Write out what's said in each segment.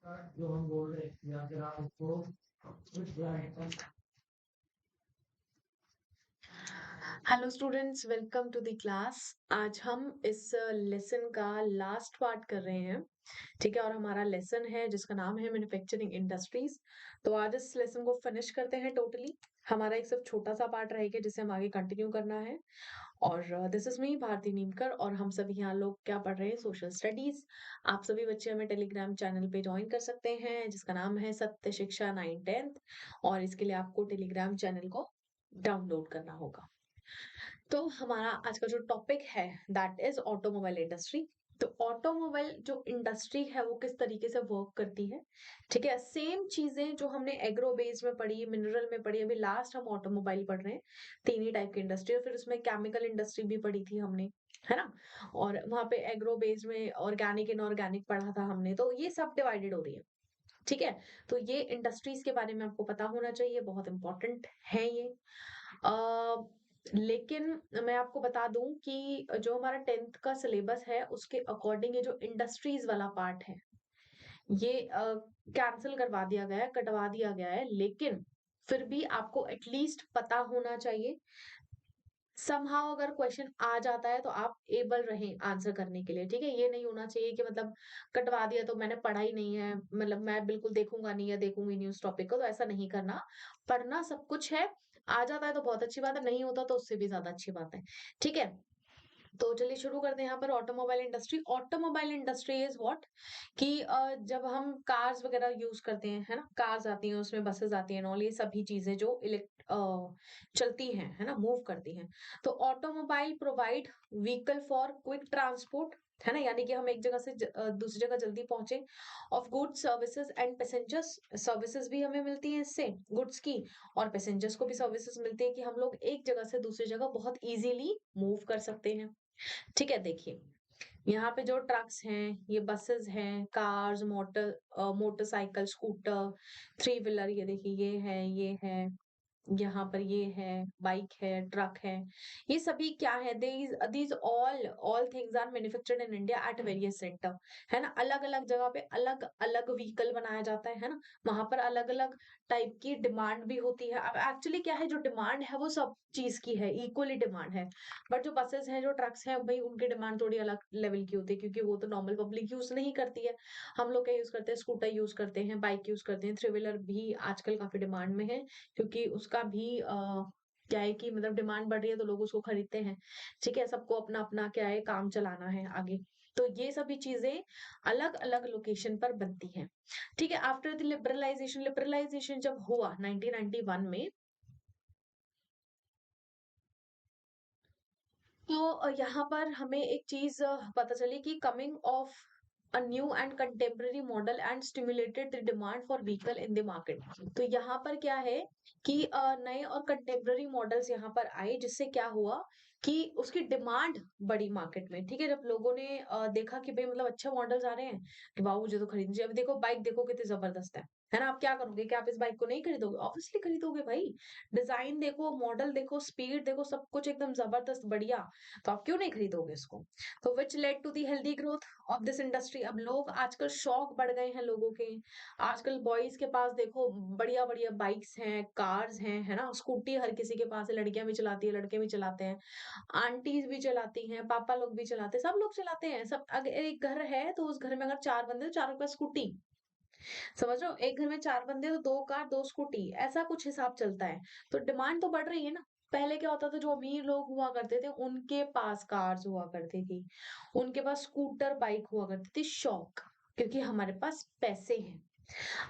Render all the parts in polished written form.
जो हम बोल रहे हैं या फिर आप उसको कुछ hello students, welcome to the class. आज हम इस लेसन का लास्ट पार्ट कर रहे हैं। ठीक है, और हमारा लेसन है जिसका नाम है मैन्युफैक्चरिंग इंडस्ट्रीज। तो आज इस लेसन को फिनिश करते हैं टोटली। हमारा एक सिर्फ छोटा सा पार्ट रहेगा जिसे हम आगे कंटिन्यू करना है। और दिस इज मी भारती नीमकर, और हम सभी यहाँ लोग क्या पढ़ रहे हैं, सोशल स्टडीज। आप सभी बच्चे हमें टेलीग्राम चैनल पे ज्वाइन कर सकते हैं जिसका नाम है सत्य शिक्षा 9th 10th। और इसके लिए आपको टेलीग्राम चैनल को डाउनलोड करना होगा। तो हमारा आज का जो टॉपिक है दैट इज ऑटोमोबाइल इंडस्ट्री। तो ऑटोमोबाइल जो इंडस्ट्री है वो किस तरीके से वर्क करती है। ठीक है, सेम चीजें जो हमने एग्रो बेस्ड में पढ़ी, मिनरल में पढ़ी, अभी लास्ट हम ऑटोमोबाइल पढ़ रहे हैं। तीन ही टाइप की इंडस्ट्री, और फिर उसमें केमिकल इंडस्ट्री भी पढ़ी थी हमने, है ना। और वहां पे एग्रो बेस्ड में ऑर्गेनिक इनऑर्गेनिक पढ़ा था हमने, तो ये सब डिवाइडेड हो रही है। ठीक है, तो ये इंडस्ट्रीज के बारे में आपको पता होना चाहिए, बहुत इंपॉर्टेंट है ये। अ, लेकिन मैं आपको बता दूं कि जो हमारा 10th का सिलेबस है उसके अकॉर्डिंग ये जो इंडस्ट्रीज वाला पार्ट है ये कैंसिल करवा दिया गया है, कटवा दिया गया है। लेकिन फिर भी आपको एटलीस्ट पता होना चाहिए। समहाउ अगर क्वेश्चन आ जाता है तो आप एबल रहें आंसर करने के लिए। ठीक है, ये नहीं होना चाहिए कि मतलब कटवा दिया तो मैंने पढ़ा ही नहीं है, मतलब मैं बिल्कुल देखूंगा नहीं या देखूंगी नहीं उस टॉपिक को। तो ऐसा नहीं करना, पढ़ना सब कुछ है। आ जाता है तो बहुत अच्छी बात है, नहीं होता तो उससे भी ज्यादा अच्छी बात है। ठीक है, तो चलिए शुरू करते हैं। यहाँ पर automobile industry, automobile industry is what कि जब हम कार्स वगैरह यूज करते हैं, है ना, कार्स आती हैं, उसमें बसेस आती हैं, और ये सभी चीजें जो चलती हैं, है ना, मूव करती हैं। तो automobile provide vehicle for quick transport, है ना, यानी कि हम एक जगह से दूसरी जगह जल्दी पहुंचे। Of goods services and passengers, services भी हमें मिलती हैं इससे, गुड्स की। और पैसेंजर्स को भी सर्विसेज मिलती है कि हम लोग एक जगह से दूसरी जगह बहुत इजीली मूव कर सकते हैं। ठीक है, देखिए यहाँ पे जो ट्रक्स हैं, ये बसेस हैं, cars, motorcycle, scooter, three wheeler, ये देखिए ये है, यहाँ पर ये है, बाइक है, ट्रक है। ये सभी क्या है, these all things are manufactured in India at various center. है ना, अलग अलग जगह पे अलग अलग व्हीकल बनाया जाता है ना। वहां पर अलग अलग टाइप की डिमांड भी होती है। अब एक्चुअली क्या है, जो डिमांड है वो सब चीज की है, इक्वली डिमांड है। बट जो बसेस हैं, जो ट्रक्स हैं, भाई उनकी डिमांड थोड़ी अलग लेवल की होती है, क्योंकि वो तो नॉर्मल पब्लिक यूज नहीं करती है। हम लोग क्या यूज करते हैं, स्कूटर यूज करते हैं, बाइक यूज करते हैं, थ्री व्हीलर भी आजकल काफी डिमांड में है, क्योंकि उसका भी क्या है कि मतलब डिमांड बढ़ रही है तो लोग उसको खरीदते हैं। ठीक है, सबको अपना अपना क्या है, काम चलाना है आगे। तो ये सभी चीजें अलग अलग लोकेशन पर बनती हैं। ठीक है, आफ्टर द लिबरलाइजेशन, लिबरलाइजेशन जब हुआ 1991 में, तो यहाँ पर हमें एक चीज पता चली कि coming of a new and contemporary model and stimulated the demand for vehicle in the market। तो यहाँ पर क्या है कि नए और कंटेम्पररी मॉडल्स यहाँ पर आए, जिससे क्या हुआ कि उसकी डिमांड बढ़ी मार्केट में। ठीक है, जब लोगों ने देखा कि भाई मतलब अच्छे मॉडल्स आ रहे हैं, कि वाह मुझे तो खरीदनी चाहिए। अभी देखो बाइक, देखो कितनी जबरदस्त है ना। आप क्या करोगे, क्या आप इस बाइक को नहीं खरीदोगे? ऑब्वियसली खरीदोगे भाई। डिजाइन देखो, मॉडल देखो, स्पीड देखो, सब कुछ एकदम जबरदस्त बढ़िया। तो आप क्यों नहीं खरीदोगे इसको? तो which led to the healthy growth of this industry. अब लोग आजकल शौक बढ़ गए हैं लोगों के। आजकल बॉयज के पास देखो बढ़िया बढ़िया बाइक्स हैं, कार्स हैं, है ना, स्कूटी हर किसी के पास है, लड़कियां भी चलाती है, लड़के भी चलाते हैं, आंटीज भी चलाती हैं, पापा लोग भी चलाते हैं, सब लोग चलाते हैं। सब अगर एक घर है तो उस घर में अगर चार बंदे तो चारों के पास स्कूटी। समझ रहे हो, एक घर में चार बंदे तो दो कार दो स्कूटी, ऐसा कुछ हिसाब चलता है। तो डिमांड तो बढ़ रही है ना। पहले क्या होता था, जो अमीर लोग हुआ करते थे उनके पास कार्स हुआ करती थी, उनके पास स्कूटर बाइक हुआ करती थी, शौक, क्योंकि हमारे पास पैसे हैं।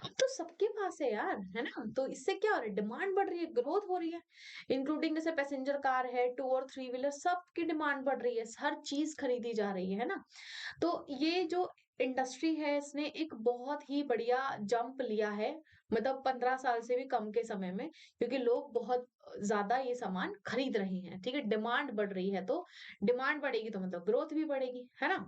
अब तो सबके पास है यार, है ना। तो इससे क्या हो रहा है, डिमांड बढ़ रही है, ग्रोथ हो रही है। इंक्लूडिंग जैसे पैसेंजर कार है, टू और थ्री व्हीलर, सबकी डिमांड बढ़ रही है, हर चीज खरीदी जा रही है ना। तो ये जो इंडस्ट्री है इसने एक बहुत ही बढ़िया जंप लिया है, मतलब 15 साल से भी कम के समय में, क्योंकि लोग बहुत ज्यादा ये सामान खरीद रहे हैं। ठीक है, डिमांड बढ़ रही है, तो डिमांड बढ़ेगी तो मतलब ग्रोथ भी बढ़ेगी, है ना।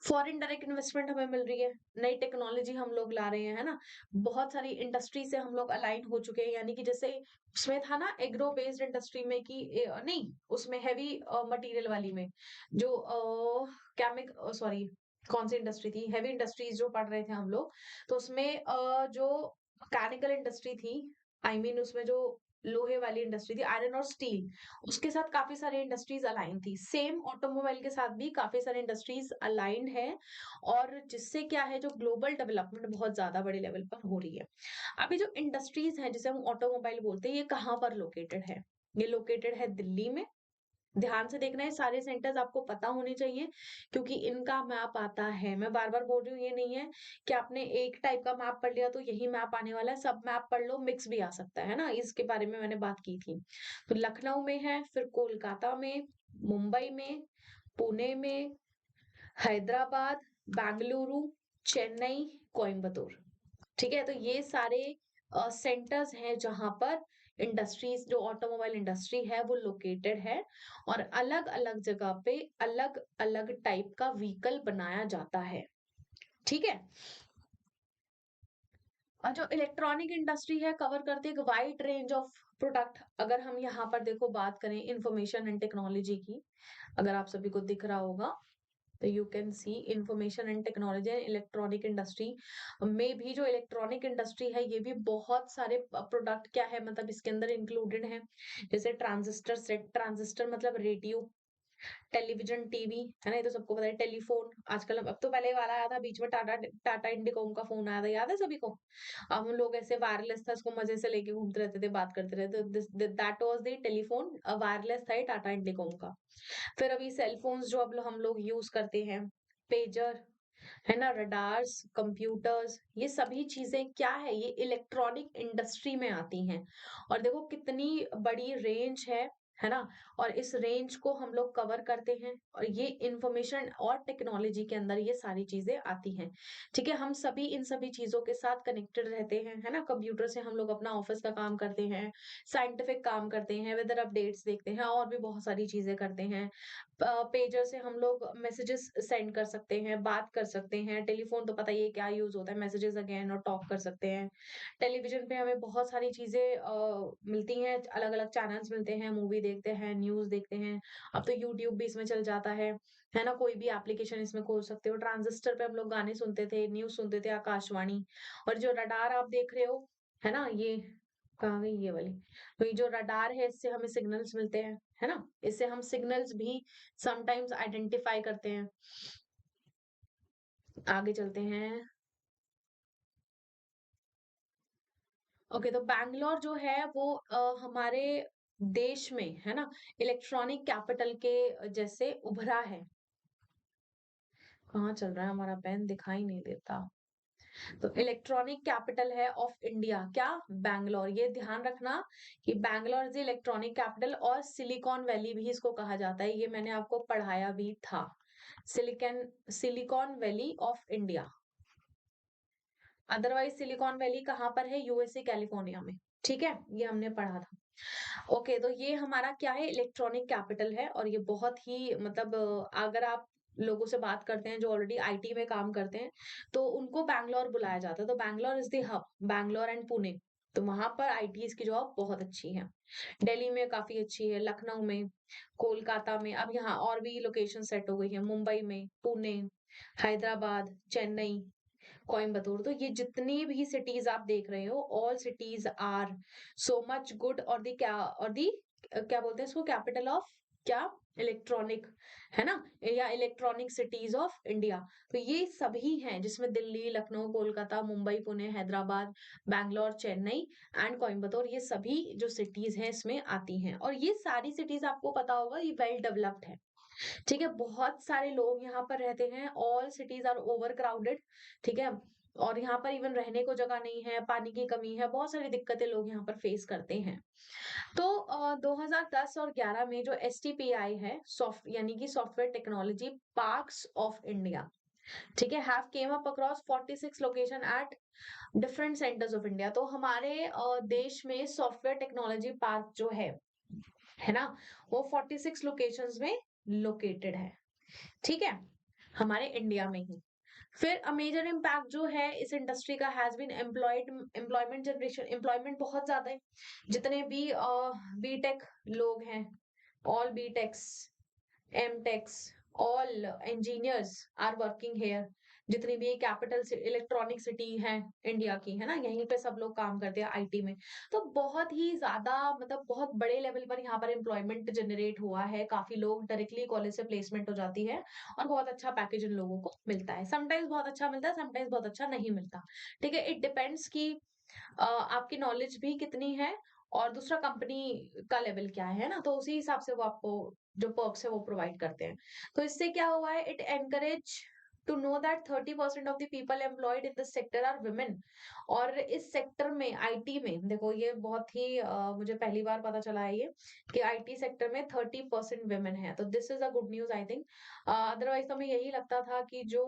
फॉरेन डायरेक्ट इन्वेस्टमेंट हमें मिल रही है, नई टेक्नोलॉजी हम लोग ला रहे हैं, है ना। बहुत सारी इंडस्ट्री से हम लोग अलाइन हो चुके हैं, यानी कि जैसे उसमें था ना एग्रो बेस्ड इंडस्ट्री में कि नहीं, उसमें हैवी मटेरियल वाली में जो केमिक सॉरी कौन सी इंडस्ट्री थी, हेवी इंडस्ट्रीज जो पढ़ रहे थे हम लोग, तो उसमें जो मैकेनिकल इंडस्ट्री थी, आई मीन उसमें जो लोहे वाली इंडस्ट्री थी, आयरन और स्टील, उसके साथ काफी सारी इंडस्ट्रीज अलाइन थी। सेम ऑटोमोबाइल के साथ भी काफी सारी इंडस्ट्रीज अलाइंड है, और जिससे क्या है, जो ग्लोबल डेवलपमेंट बहुत ज्यादा बड़े लेवल पर हो रही है। अभी जो इंडस्ट्रीज है जिसे हम ऑटोमोबाइल बोलते हैं, ये कहाँ पर लोकेटेड है? ये लोकेटेड है दिल्ली में। ध्यान से देखना है, सारे सेंटर्स आपको पता होने चाहिए, क्योंकि इनका मैप आता है। मैं बार बार बोल रही हूँ, ये नहीं है कि आपने एक टाइप का मैप पढ़ लिया तो यही मैप आने वाला है। सब मैप पढ़ लो, मिक्स भी आ सकता है ना, इसके बारे में मैंने बात की थी। तो लखनऊ में है, फिर कोलकाता में, मुंबई में, पुणे में, हैदराबाद, बेंगलुरु, चेन्नई, कोयम्बतूर। ठीक है, तो ये सारे सेंटर्स हैं जहां पर इंडस्ट्रीज, जो ऑटोमोबाइल इंडस्ट्री है वो लोकेटेड है, और अलग अलग जगह पे अलग अलग टाइप का व्हीकल बनाया जाता है। ठीक है, और जो इलेक्ट्रॉनिक इंडस्ट्री है, कवर करती है एक वाइड रेंज ऑफ प्रोडक्ट। अगर हम यहाँ पर देखो बात करें इंफॉर्मेशन एंड टेक्नोलॉजी की, अगर आप सभी को दिख रहा होगा, तो you can see information and technology and electronic industry में भी, जो इलेक्ट्रॉनिक इंडस्ट्री है, ये भी बहुत सारे प्रोडक्ट क्या है, मतलब इसके अंदर इंक्लूडेड है। जैसे ट्रांजिस्टर सेट, ट्रांजिस्टर मतलब रेडियो, टेलीविजन, टीवी, है ना, ये तो सबको पता है। टेलीफोन आजकल, अब तो पहले वाला आया था बीच में, टाटा टाटा इंडिकॉम का फोन आया था, याद है सभी को? अब हम लोग ऐसे वायरलेस था, उसको मजे से लेके घूमते रहते थे, बात करते रहते थे। That was the telephone, wireless था ये टाटा इंडिकॉम का। फिर अभी सेलफोन्स जो अब हम लोग यूज करते हैं, पेजर, है ना, रडार्स, कंप्यूटर्स, ये सभी चीजें क्या है, ये इलेक्ट्रॉनिक इंडस्ट्री में आती हैं। और देखो कितनी बड़ी रेंज है ना, और इस रेंज को हम लोग कवर करते हैं, और ये इंफॉर्मेशन और टेक्नोलॉजी के अंदर ये सारी चीजें आती हैं। ठीक है, हम सभी इन सभी चीजों के साथ कनेक्टेड रहते हैं, है ना। कंप्यूटर से हम लोग अपना ऑफिस का काम करते हैं, साइंटिफिक काम करते हैं, वेदर अपडेट्स देखते हैं, और भी बहुत सारी चीजें करते हैं। पेजर से हम लोग मैसेजेस सेंड कर सकते हैं, बात कर सकते हैं। टेलीफोन तो पता ही है क्या यूज होता है, मैसेजेस अगेन और टॉक कर सकते हैं। टेलीविजन पे हमें बहुत सारी चीजें मिलती हैं, अलग अलग चैनल्स मिलते हैं, मूवी देखते हैं, न्यूज देखते हैं। अब तो यूट्यूब भी इसमें चल जाता है ना, कोई भी एप्लीकेशन इसमें खोल सकते हो। ट्रांजिस्टर पे हम लोग गाने सुनते थे, न्यूज सुनते थे, आकाशवाणी। और जो रडार आप देख रहे हो, है ना, ये कहाँ गई ये वाली, तो ये जो रडार है, इससे हमें सिग्नल्स मिलते हैं, है ना। इससे हम सिग्नल्स भी समटाइम्स आइडेंटिफाई करते हैं। आगे चलते हैं। ओके, तो बैंगलोर जो है वो हमारे देश में, है ना, इलेक्ट्रॉनिक कैपिटल के जैसे उभरा है। कहाँ चल रहा है हमारा पेन, दिखाई नहीं देता। तो इलेक्ट्रॉनिक कैपिटल है ऑफ इंडिया क्या, बैंगलोर। ये ध्यान रखना कि बैंगलोर इज इलेक्ट्रॉनिक कैपिटल, और सिलिकॉन वैली भी इसको कहा जाता है, ये मैंने आपको पढ़ाया भी था। Silicon silicon valley of India. Otherwise silicon valley कहाँ पर है, यूएसए कैलिफोर्निया में। ठीक है, ये हमने पढ़ा था। ओके, तो ये हमारा क्या है, इलेक्ट्रॉनिक कैपिटल है, और ये बहुत ही मतलब अगर आप लोगों से बात करते हैं जो ऑलरेडी आईटी में काम करते हैं, तो उनको बैंगलोर बुलाया जाता है। तो Bangalore is the hub, Bangalore and Pune. तो वहां पर आईटीज की जॉब बहुत अच्छी है। दिल्ली में काफी अच्छी है, लखनऊ में, कोलकाता में, अब यहाँ और भी लोकेशन सेट हो गई है, मुंबई में, पुणे, हैदराबाद, चेन्नई, कोयम्बतूर। तो ये जितनी भी सिटीज आप देख रहे हो, all cities are so much good, और दी क्या, और दी क्या बोलते हैं इसको, कैपिटल ऑफ क्या, इलेक्ट्रॉनिक, है ना, या इलेक्ट्रॉनिक सिटीज ऑफ इंडिया। तो ये सभी हैं, जिसमें दिल्ली, लखनऊ, कोलकाता, मुंबई, पुणे, हैदराबाद, बैंगलोर, चेन्नई एंड कोयम्बतूर, ये सभी जो सिटीज हैं इसमें आती हैं। और ये सारी सिटीज आपको पता होगा, ये वेल डेवलप्ड है। ठीक है, बहुत सारे लोग यहाँ पर रहते हैं, all cities are overcrowded. ठीक है, और यहाँ पर इवन रहने को जगह नहीं है, पानी की कमी है, बहुत सारी दिक्कतें लोग यहाँ पर फेस करते हैं। तो 2010 और 11 में जो STPI है, सॉफ्ट यानी कि software technology parks of India, ठीक है, have came up across 46 location at different centres of India. तो हमारे देश में सॉफ्टवेयर टेक्नोलॉजी पार्क जो है ना, वो 46 लोकेशंस में लोकेटेड है। ठीक है, हमारे इंडिया में ही। फिर अ मेजर इम्पैक्ट जो है इस इंडस्ट्री का has been employment generation. Employment बहुत ज्यादा है, जितने भी बीटेक लोग हैं, all BTechs, MTechs, all engineers are working here. जितनी भी कैपिटल इलेक्ट्रॉनिक सिटी है इंडिया की, है ना, यहीं पे सब लोग काम करते हैं आईटी में। तो बहुत ही ज्यादा मतलब बहुत बड़े लेवल पर यहाँ पर एम्प्लॉयमेंट जनरेट हुआ है, काफी लोग डायरेक्टली कॉलेज से प्लेसमेंट हो जाती है और बहुत अच्छा पैकेज इन लोगों को मिलता है। समटाइम्स बहुत अच्छा मिलता है, समटाइम्स बहुत अच्छा नहीं मिलता। ठीक है, इट डिपेंड्स कि आपकी नॉलेज भी कितनी है और दूसरा कंपनी का लेवल क्या है ना, तो उसी हिसाब से वो आपको जो पर्क्स है वो प्रोवाइड करते हैं। तो इससे क्या हुआ है, it encourage to know that 30% of the people employed in this sector are women. और इस सेक्टर में आईटी में देखो ये बहुत ही मुझे पहली बार पता चला है ये कि आईटी सेक्टर में 30% वुमेन है, तो this is a good news I think. Otherwise तो हमें यही लगता था कि जो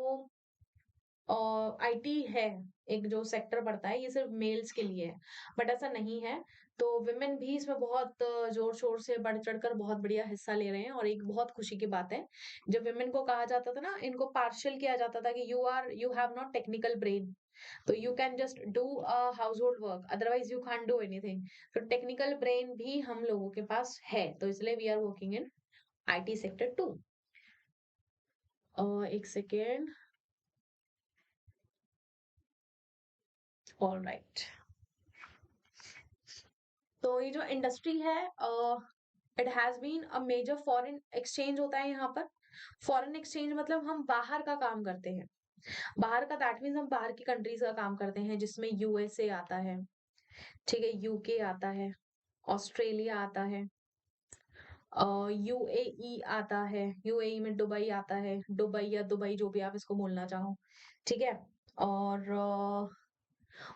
आईटी है, एक जो सेक्टर पड़ता है, ये सिर्फ मेल्स के लिए है, बट ऐसा नहीं है। तो विमेन भी इसमें बहुत जोर शोर से बढ़ चढ़कर बहुत बढ़िया हिस्सा ले रहे हैं और एक बहुत खुशी की बात है। जब विमेन को कहा जाता था ना, इनको पार्शियल किया जाता था कि you have not technical brain, तो you can just do household work, otherwise you can't do anything. तो टेक्निकल ब्रेन भी हम लोगों के पास है, तो इसलिए we are working in IT sector too. एक सेकेंड। All right. तो ये जो इंडस्ट्री है, it has been a major foreign exchange होता है यहाँ पर। फॉरेन एक्सचेंज मतलब हम बाहर का काम करते हैं। बाहर का दैट मीन्स हम बाहर की कंट्रीज का काम करते हैं, जिसमें यूएसए आता है, ठीक है, यूके आता है, ऑस्ट्रेलिया आता है, यूएई आता है, यूएई में दुबई आता है, दुबई या दुबई जो भी आप इसको बोलना चाहो, ठीक है। और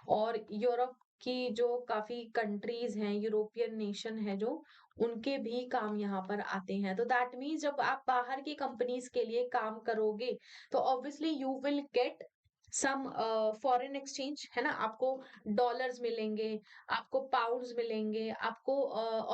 और यूरोप की जो काफी कंट्रीज हैं, यूरोपियन नेशन है जो, उनके भी काम यहाँ पर आते हैं। तो दैट मीन्स जब आप बाहर की कंपनीज के लिए काम करोगे तो obviously you will get some foreign exchange, है ना, आपको डॉलर्स मिलेंगे, आपको पाउंड्स मिलेंगे, आपको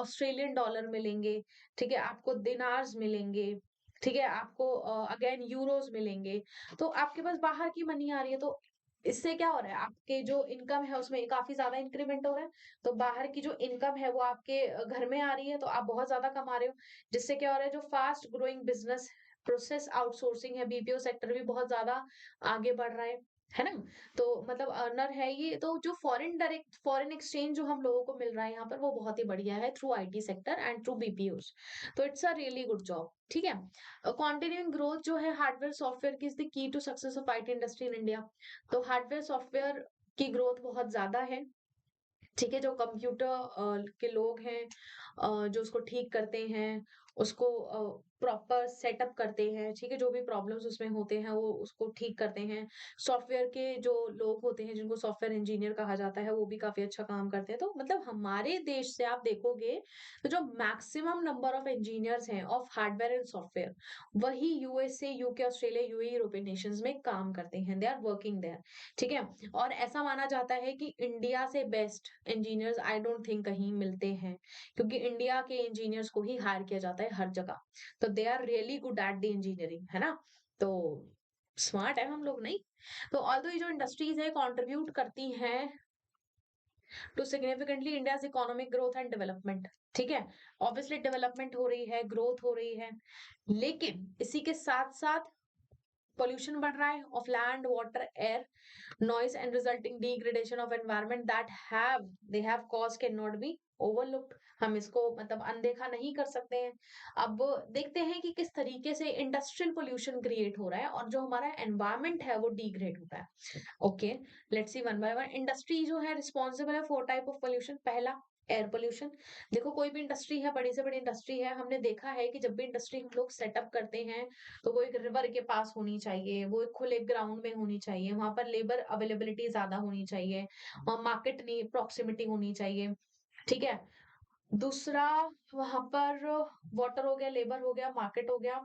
ऑस्ट्रेलियन डॉलर मिलेंगे, ठीक है, आपको दिनार्स मिलेंगे, ठीक है, आपको अगेन यूरोज मिलेंगे। तो आपके पास बाहर की मनी आ रही है, तो इससे क्या हो रहा है, आपके जो इनकम है उसमें काफी ज्यादा इंक्रीमेंट हो रहा है। तो बाहर की जो इनकम है वो आपके घर में आ रही है, तो आप बहुत ज्यादा कमा रहे हो। जिससे क्या हो रहा है, जो fast growing business process outsourcing है, बीपीओ सेक्टर भी बहुत ज्यादा आगे बढ़ रहा है ना। तो मतलब अर्नर है ये, तो जो डायरेक्ट फॉरेन एक्सचेंज जो हम लोगों को मिल रहा है यहाँ पर, वो बहुत ही बढ़िया है through IT sector and through BPOs. तो it's a really good job, ठीक है। कॉन्टिन्यूइंग ग्रोथ जो है हार्डवेयर सॉफ्टवेयर की is the key to success of IT industry in India. तो हार्डवेयर सॉफ्टवेयर की ग्रोथ बहुत ज्यादा है, ठीक है। जो कंप्यूटर के लोग हैं, जो उसको ठीक करते हैं, उसको प्रॉपर सेटअप करते हैं, ठीक है, जो भी प्रॉब्लम्स उसमें होते हैं वो उसको ठीक करते हैं। सॉफ्टवेयर के जो लोग होते हैं जिनको सॉफ्टवेयर इंजीनियर कहा जाता है, वो भी काफी अच्छा काम करते हैं। तो मतलब हमारे देश से आप देखोगे तो जो मैक्सिमम नंबर ऑफ इंजीनियर्स हैं ऑफ हार्डवेयर एंड सॉफ्टवेयर, वही USA, UK, Australia, UAE, European Nations में काम करते हैं, दे आर वर्किंग देयर, ठीक है। और ऐसा माना जाता है कि इंडिया से best engineers I don't think कहीं मिलते हैं, क्योंकि इंडिया के इंजीनियर्स को ही हायर किया जाता है हर जगह। तो they are really good at the engineering, है ना। तो स्मार्ट है हम लोग, नहीं। तो ऑल्दो ये जो इंडस्ट्रीज है कंट्रीब्यूट करती हैं to significantly India's economic growth and development, ठीक है। ऑब्वियसली डेवलपमेंट हो रही है, ग्रोथ हो रही है, लेकिन इसी के साथ साथ पोल्यूशन बढ़ रहा है of land, water, air, noise and resulting degradation of environment that they have caused cannot be overlooked। हम इसको मतलब अनदेखा नहीं कर सकते हैं। अब देखते हैं कि किस तरीके से इंडस्ट्रियल पोल्यूशन क्रिएट हो रहा है और जो हमारा एनवायरमेंट है वो डिग्रेड हो रहा है। Okay, let's see one by one. Industry जो है रिस्पॉन्सिबल है फॉर टाइप ऑफ पोल्यूशन। पहला, एयर पोल्यूशन। देखो कोई भी इंडस्ट्री है, बड़ी से बड़ी इंडस्ट्री है, हमने देखा है कि जब भी इंडस्ट्री हम लोग सेटअप करते हैं तो वो एक रिवर के पास होनी चाहिए, वो एक खुले ग्राउंड में होनी चाहिए, वहां पर लेबर अवेलेबिलिटी ज्यादा होनी चाहिए, वहां मार्केट नहीं प्रॉक्सिमिटी होनी चाहिए, ठीक है। दूसरा, वहां पर वाटर हो गया, लेबर हो गया, मार्केट हो गया,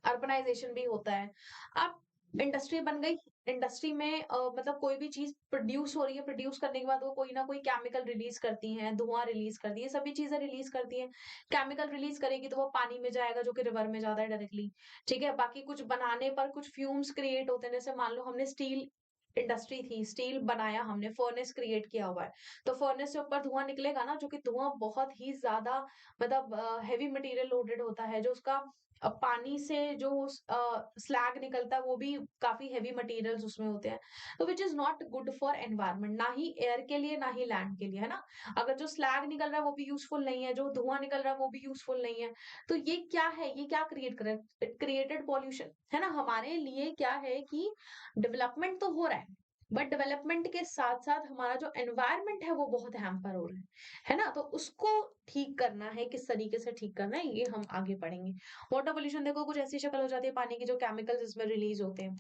अर्बनाइजेशन भी होता है। अब इंडस्ट्री बन गई, इंडस्ट्री में मतलब कोई भी चीज प्रोड्यूस हो रही है, प्रोड्यूस करने के बाद वो कोई ना कोई केमिकल रिलीज करती है, धुआं रिलीज करती है, सभी चीजें रिलीज करती है। केमिकल रिलीज करेगी तो वो पानी में जाएगा जो कि रिवर में जाता है डायरेक्टली, ठीक है। बाकी कुछ बनाने पर कुछ फ्यूम्स क्रिएट होते हैं, जैसे मान लो हमने स्टील इंडस्ट्री थी, स्टील बनाया हमने, फर्नेस क्रिएट किया हुआ है, तो फर्नेस से ऊपर धुआं निकलेगा ना, जो कि धुआं बहुत ही ज्यादा मतलब हैवी मटेरियल लोडेड होता है, जो उसका पानी से जो स्लैग निकलता है वो भी काफी हेवी मटेरियल्स उसमें होते हैं, तो which is not good for environment, ना ही एयर के लिए ना ही लैंड के लिए, है ना। अगर जो स्लैग निकल रहा है वो भी यूजफुल नहीं है, जो धुआं निकल रहा है वो भी यूजफुल नहीं है। तो ये क्या है, ये क्या क्रिएट कर रहा है, इट क्रिएटेड पॉल्यूशन, है ना। हमारे लिए क्या है कि डेवलपमेंट तो हो रहा है, बट डेवलपमेंट के साथ साथ हमारा जो एनवायरनमेंट है वो बहुत हैम्पर हो रहा है ना। तो उसको ठीक करना है, किस तरीके से ठीक करना है ये हम आगे पढ़ेंगे। वाटर पोल्यूशन देखो कुछ ऐसी शक्ल हो जाती है पानी की, जो केमिकल्स इसमें रिलीज होते हैं।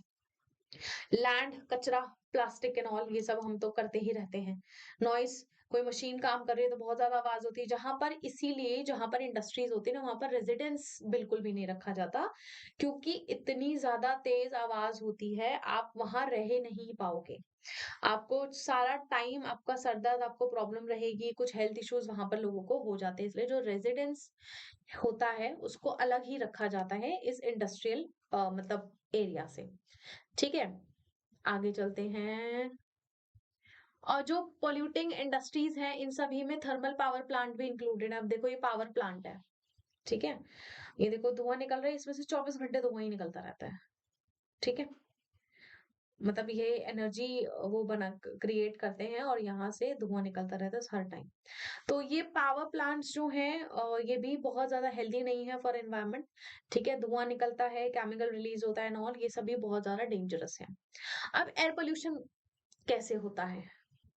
लैंड कचरा, प्लास्टिक एंड ऑल, ये सब हम तो करते ही रहते हैं। नॉइस, कोई मशीन काम कर रही है तो बहुत ज्यादा आवाज होती है, जहां पर इसीलिए जहां पर इंडस्ट्रीज होती है ना वहां पर रेजिडेंस बिल्कुल भी नहीं रखा जाता, क्योंकि इतनी ज्यादा तेज आवाज होती है, आप वहां रह नहीं पाओगे। आपको सारा टाइम आपका सर दर्द, आपको प्रॉब्लम रहेगी, कुछ हेल्थ इश्यूज वहां पर लोगों को हो जाते हैं। इसलिए जो रेजिडेंस होता है उसको अलग ही रखा जाता है इस इंडस्ट्रियल मतलब एरिया से। ठीक है, आगे चलते हैं। और जो पोल्यूटिंग इंडस्ट्रीज हैं इन सभी में थर्मल पावर प्लांट भी इंक्लूडेड है। अब देखो ये पावर प्लांट है, ठीक है, ये देखो धुआं निकल रहा है, इसमें से 24 घंटे धुआं ही निकलता रहता है। ठीक है, मतलब ये एनर्जी वो बना क्रिएट करते हैं और यहाँ से धुआं निकलता रहता है हर टाइम। तो ये पावर प्लांट्स जो हैं ये भी बहुत ज्यादा हेल्दी नहीं है फॉर एनवायरनमेंट। ठीक है, धुआं निकलता है, केमिकल रिलीज होता है एंड ऑल, ये सभी बहुत ज्यादा डेंजरस है। अब एयर पोल्यूशन कैसे होता है,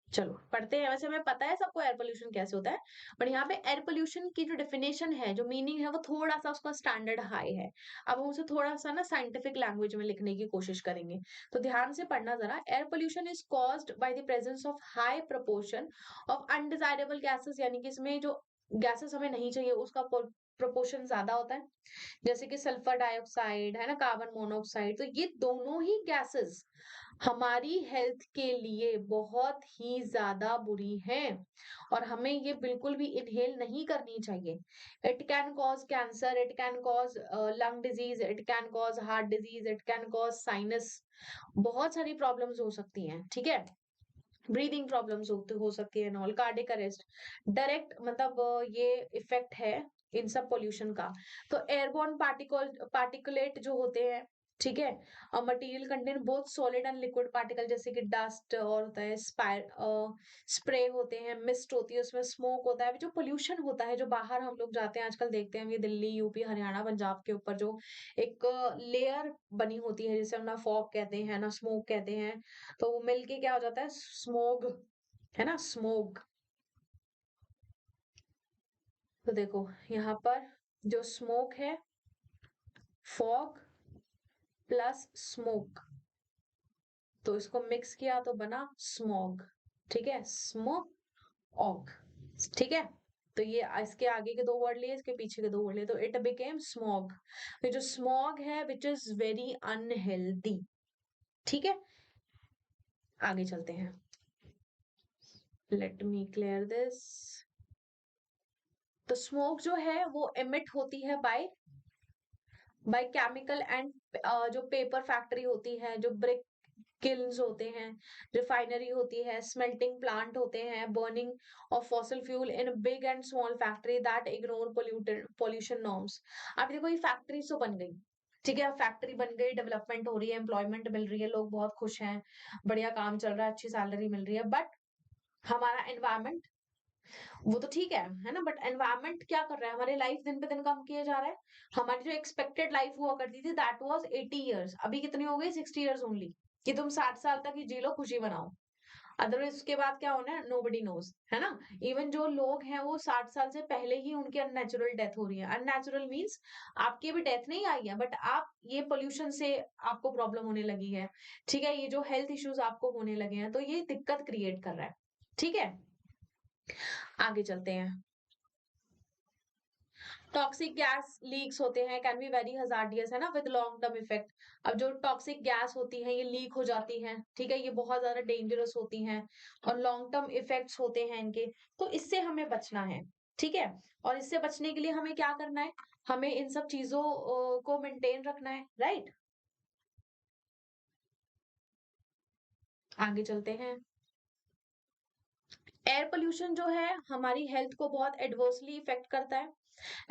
चलो पढ़ते हैं। वैसे हमें पता है सबको एयर पोल्यूशन कैसे होता है, बट यहाँ पे एयर पोल्यूशन की जो डेफिनेशन है, जो मीनिंग है, वो थोड़ा सा उसका स्टैंडर्ड हाई है। अब हम उसे थोड़ा सा ना साइंटिफिक लैंग्वेज में लिखने की कोशिश करेंगे, तो ध्यान से पढ़ना जरा। Air pollution is caused by the presence of high proportion of undesirable gases, यानी कि इसमें जो गैसेस हमें नहीं चाहिए उसका प्रोपोर्शन ज्यादा होता है, जैसे कि सल्फर डाइऑक्साइड, है ना, कार्बन मोनोऑक्साइड। तो ये दोनों ही गैसेस हमारी हेल्थ के लिए बहुत ही ज्यादा बुरी हैं और हमें ये बिल्कुल भी इनहेल नहीं करनी चाहिए। It can cause cancer, it can cause lung disease, it can cause heart disease, it can cause sinus, बहुत सारी प्रॉब्लम्स हो सकती हैं। ठीक है, ब्रीदिंग प्रॉब्लम्स हो सकती है, नॉल कार्डिक अरेस्ट, डायरेक्ट मतलब ये इफेक्ट है इन सब पोल्यूशन का। तो एयरबोर्न पार्टिकुलेट जो होते हैं, ठीक है, material contain both solid and liquid particle, जैसे कि डस्ट और होता है स्प्रे होते हैं, मिस्ट होती है, उसमें स्मोक होता है। जो पोल्यूशन होता है, जो बाहर हम लोग जाते हैं आजकल देखते हैं, ये दिल्ली, यूपी, हरियाणा, पंजाब के ऊपर जो एक लेयर बनी होती है, जिसे हम ना फॉग कहते हैं ना स्मोक कहते हैं, तो वो मिलके क्या हो जाता है, स्मोग, है ना, स्मोग। तो देखो यहाँ पर जो स्मोक है, फॉग प्लस स्मोक, तो इसको मिक्स किया तो बना स्मॉग। ठीक है, स्मोक ऑग। ठीक है, तो ये इसके आगे के दो वर्ड लिए, इसके पीछे के दो वर्ड लिए, तो इट बिकेम स्मॉग। तो जो स्मॉग है विच इज वेरी अनहेल्दी। ठीक है, आगे चलते हैं। Let me clear this. तो स्मोक जो है वो एमिट होती है बाय केमिकल एंड जो पेपर फैक्ट्री होती है, जो ब्रिक किल्न्स होते हैं, रिफाइनरी होती है, स्मेल्टिंग प्लांट होते हैं, burning of fossil fuel in big and small factory that ignore pollution norms. अब देखो ये फैक्ट्री तो बन गई, ठीक है, फैक्ट्री बन गई, डेवलपमेंट हो रही है, एम्प्लॉयमेंट मिल रही है, लोग बहुत खुश हैं, बढ़िया काम चल रहा है, अच्छी सैलरी मिल रही है, बट हमारा एनवायरमेंट वो तो ठीक है ना, बट एनवायरमेंट क्या कर रहा है, हमारी लाइफ दिन पे दिन कम किए जा रहा है। हमारी जो एक्सपेक्टेड लाइफ हुआ करती थी दैट वाज 80 इयर्स, अभी कितनी हो गई, 60 इयर्स ओनली, कि तुम 60 साल तक ही जी लो, खुशी बनाओ। अदरवाइज उसके बाद क्या होना है, नोबडी नोज, है ना। इवन जो लोग हैं वो 60 साल से पहले ही उनकी अननेचुरल डेथ हो रही है। अननेचुरल मीन्स आपकी भी डेथ नहीं आई है, बट आप ये पोल्यूशन से आपको प्रॉब्लम होने लगी है। ठीक है, ये जो हेल्थ इश्यूज आपको होने लगे हैं, तो ये दिक्कत क्रिएट कर रहा है। ठीक है, आगे चलते हैं। टॉक्सिक गैस लीक्स होते हैं, कैन बी वेरी हजार्डियस, है ना, विद लॉन्ग टर्म इफेक्ट। अब जो टॉक्सिक गैस होती है ये लीक हो जाती हैं, ठीक है, ये बहुत ज्यादा डेंजरस होती हैं और लॉन्ग टर्म इफेक्ट्स होते हैं इनके, तो इससे हमें बचना है। ठीक है, और इससे बचने के लिए हमें क्या करना है, हमें इन सब चीजों को मेंटेन रखना है, राइट। आगे चलते हैं। एयर पोल्यूशन जो है हमारी हेल्थ को बहुत एडवर्सली इफेक्ट करता है।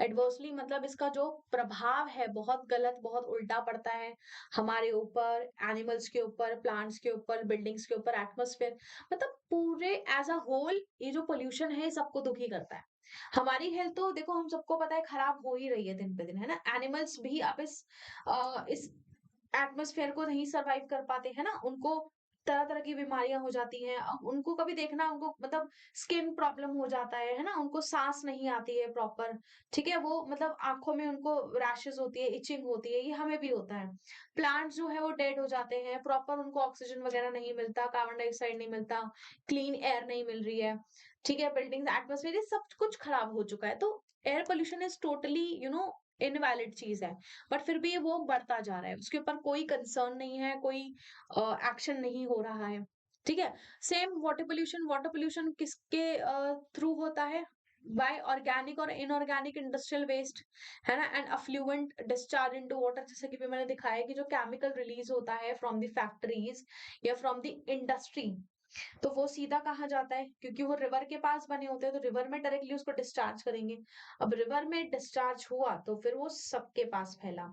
एडवर्सली मतलब इसका जो प्रभाव है बहुत गलत, बहुत उल्टा पड़ता है हमारे ऊपर, एनिमल्स के ऊपर, प्लांट्स के ऊपर, बिल्डिंग्स के ऊपर, एटमॉस्फेयर, मतलब पूरे एज अ होल ये जो पोल्यूशन है ये सबको दुखी करता है। हमारी हेल्थ तो देखो हम सबको पता है खराब हो ही रही है दिन पे दिन, है ना। एनिमल्स भी अब इस एटमॉस्फेयर को नहीं सरवाइव कर पाते हैं ना, उनको तरह तरह की बीमारियां हो जाती हैं। अब उनको कभी देखना, उनको मतलब स्किन प्रॉब्लम हो जाता है ना, उनको सांस नहीं आती है प्रॉपर, ठीक है, वो मतलब आंखों में उनको रैशेस होती है, इचिंग होती है, ये हमें भी होता है। प्लांट्स जो है वो डेड हो जाते हैं, प्रॉपर उनको ऑक्सीजन वगैरह नहीं मिलता, कार्बन डाइऑक्साइड नहीं मिलता, क्लीन एयर नहीं मिल रही है, ठीक है, बिल्डिंग्स, एटमॉस्फेयर, ये सब कुछ खराब हो चुका है। तो air pollution is totally invalid चीज है, बट फिर भी वो बढ़ता जा रहा है, उसके ऊपर कोई कंसर्न नहीं है, कोई एक्शन नहीं हो रहा है, ठीक है। Same water pollution, water pollution किसके थ्रू होता है? बाय ऑर्गेनिक और इनऑर्गेनिक इंडस्ट्रियल वेस्ट, है ना, and affluent discharge into water, जैसे कि भी मैंने दिखाया कि जो केमिकल रिलीज होता है फ्रॉम द फैक्ट्रीज या फ्रॉम द इंडस्ट्री, तो वो सीधा कहाँ जाता है, क्योंकि वो रिवर के पास बने होते हैं, तो रिवर में डायरेक्टली उसको डिस्चार्ज करेंगे। अब रिवर में डिस्चार्ज हुआ तो फिर वो सबके पास फैला,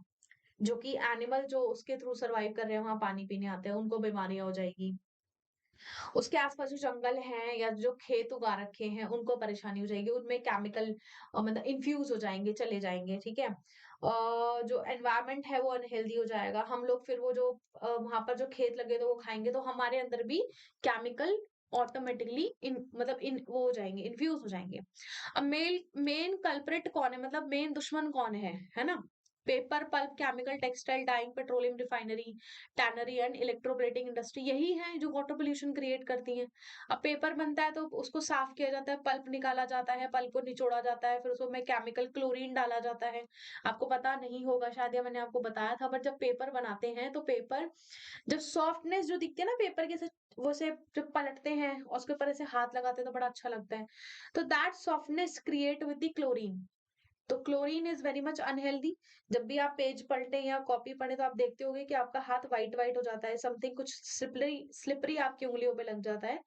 जो कि एनिमल जो उसके थ्रू सरवाइव कर रहे हैं, वहां पानी पीने आते हैं, उनको बीमारियां हो जाएगी। उसके आसपास जो जंगल हैं या जो खेत उगा रखे हैं उनको परेशानी हो जाएगी, उनमें केमिकल मतलब इन्फ्यूज हो जाएंगे, चले जाएंगे, ठीक है। जो एनवायरनमेंट है वो अनहेल्दी हो जाएगा, हम लोग फिर वो जो वहां पर जो खेत लगे तो वो खाएंगे, तो हमारे अंदर भी केमिकल ऑटोमेटिकली इन मतलब इन वो हो जाएंगे, इन्फ्यूज हो जाएंगे। अब मेन कल्प्रिट कौन है, मतलब मेन दुश्मन कौन है ना? Paper, pulp, chemical, textile, dyeing, petroleum refinery, tannery and electroplating industry, यही है जो वाटर पोल्यूशन क्रिएट करती है। अब पेपर बनता है तो उसको साफ किया जाता है, पल्प निकाला जाता है, पल्प को निचोड़ा जाता है, फिर उसमें केमिकल क्लोरीन डाला जाता है। आपको पता नहीं होगा शायद, या मैंने आपको बताया था, बट जब पेपर बनाते हैं तो पेपर जब सॉफ्टनेस जो दिखती है ना पेपर के, वो से जब पलटते हैं और उसके ऊपर ऐसे हाथ लगाते हैं तो बड़ा अच्छा लगता है, तो that softness create with the chlorine. तो chlorine is very much unhealthy. जब भी आप पेज पलटे या कॉपी पढ़े तो आप देखते होंगे कि आपका हाथ व्हाइट व्हाइट हो जाता है, समथिंग कुछ स्लिपरी स्लिपरी आपकी उंगलियों पे लग जाता है।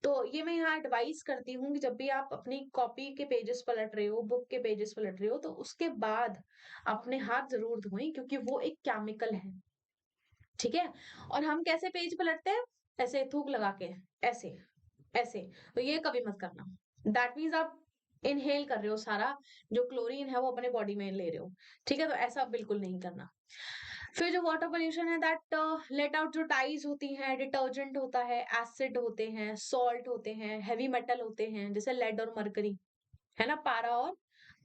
तो ये मैं यहाँ एडवाइस करती हूँ कि जब भी आप अपनी कॉपी के पेजेस पलट रहे हो, बुक के पेजेस पलट रहे हो, तो उसके बाद अपने हाथ जरूर धोएं, क्योंकि वो एक केमिकल है, ठीक है। और हम कैसे पेज पलटते हैं? ऐसे थूक लगा के, ऐसे ऐसे। तो ये कभी मत करना, दैट मीन्स आप इनहेल कर रहे हो सारा जो क्लोरीन है वो अपने बॉडी में ले रहे हो, ठीक है, तो ऐसा बिल्कुल नहीं करना। फिर जो वाटर पोल्यूशन है, दैट लेट आउट जो डाइज होती हैं, डिटर्जेंट होता है, एसिड होते हैं, सॉल्ट होते हैं, हैवी मेटल होते हैं, जैसे लेड और मरकरी, है ना, पारा और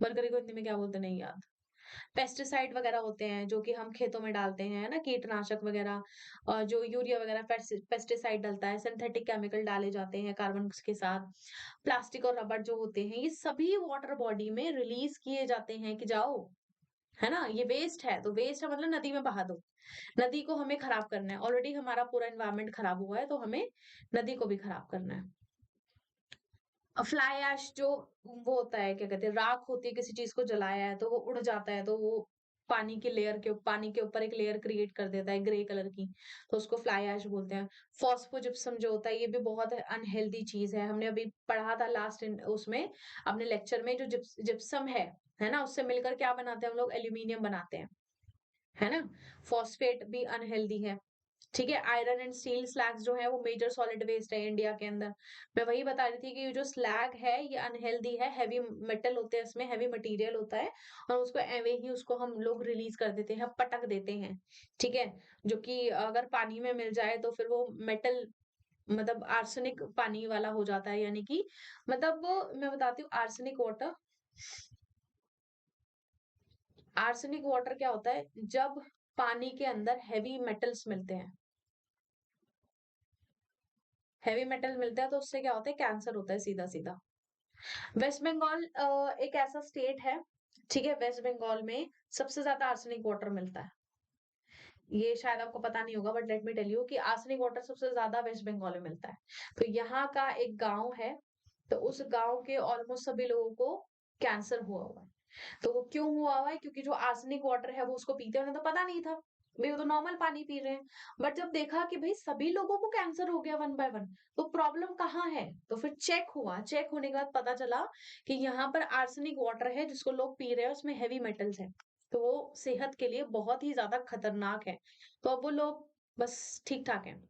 मरकरी को हिंदी में क्या बोलते हैं नहीं याद। पेस्टिसाइड वगैरह होते हैं जो कि हम खेतों में डालते हैं, है ना, कीटनाशक वगैरह, और जो यूरिया वगैरह पेस्टिसाइड डलता है, सिंथेटिक केमिकल डाले जाते हैं कार्बन के साथ, प्लास्टिक और रबर जो होते हैं, ये सभी वाटर बॉडी में रिलीज किए जाते हैं कि जाओ, है ना, ये वेस्ट है, तो वेस्ट है मतलब नदी में बहा दो। नदी को हमें खराब करना है, ऑलरेडी हमारा पूरा एनवायरमेंट खराब हुआ है, तो हमें नदी को भी खराब करना है। फ्लाई ऐश जो वो होता है, क्या कहते हैं, राख होती है, किसी चीज को जलाया है तो वो उड़ जाता है, तो वो पानी के ऊपर एक लेयर क्रिएट कर देता है ग्रे कलर की, तो उसको फ्लाई ऐश बोलते हैं। फॉस्फोजिप्सम जो होता है ये भी बहुत अनहेल्दी चीज है, हमने अभी पढ़ा था लास्ट उसमें अपने लेक्चर में, जो जिप्सम है ना, उससे मिलकर क्या बनाते हैं हम लोग, एल्यूमिनियम बनाते हैं, है ना। फॉस्फेट भी अनहेल्दी है, ठीक है। आयरन एंड स्टील स्लैग्स जो है वो मेजर सॉलिड वेस्ट है इंडिया के अंदर। मैं वही बता रही थी कि ये जो स्लैग है ये अनहेल्दी है, हैवी मेटल होते हैं इसमें, हैवी मटेरियल होता है, और उसको एवे ही उसको हम लोग रिलीज कर देते हैं, पटक देते हैं, ठीक है। जो कि अगर पानी में मिल जाए तो फिर वो मेटल मतलब आर्सेनिक पानी वाला हो जाता है, यानी कि मतलब मैं बताती हूँ आर्सेनिक वाटर। आर्सेनिक वाटर क्या होता है, जब पानी के अंदर हैवी मेटल्स मिलते हैं, हैवी मेटल मिलता है तो उससे क्या होता है, कैंसर होता है सीधा सीधा। वेस्ट बंगाल एक ऐसा स्टेट है, ठीक है, वेस्ट बंगाल में सबसे ज्यादा आर्सेनिक वाटर मिलता है। ये शायद आपको पता नहीं होगा, but let me tell you कि आर्सेनिक वाटर सबसे ज्यादा वेस्ट बंगाल में मिलता है। तो यहाँ का एक गांव है, तो उस गांव के ऑलमोस्ट सभी लोगों को कैंसर हुआ हुआ है। तो वो क्यों हुआ हुआ है, क्योंकि जो आर्सेनिक वाटर है वो उसको पीते हैं, उन्हें तो पता नहीं था, भाई वो तो नॉर्मल पानी पी रहे हैं। बट जब देखा कि भाई सभी लोगों को कैंसर हो गया वन बाय वन, तो प्रॉब्लम कहाँ है? तो फिर चेक हुआ, चेक होने के बाद पता चला कि यहाँ पर आर्सेनिक वाटर है जिसको लोग पी रहे हैं, उसमें हेवी मेटल्स है, तो वो सेहत के लिए बहुत ही ज्यादा खतरनाक है। तो अब वो लोग बस ठीक ठाक है,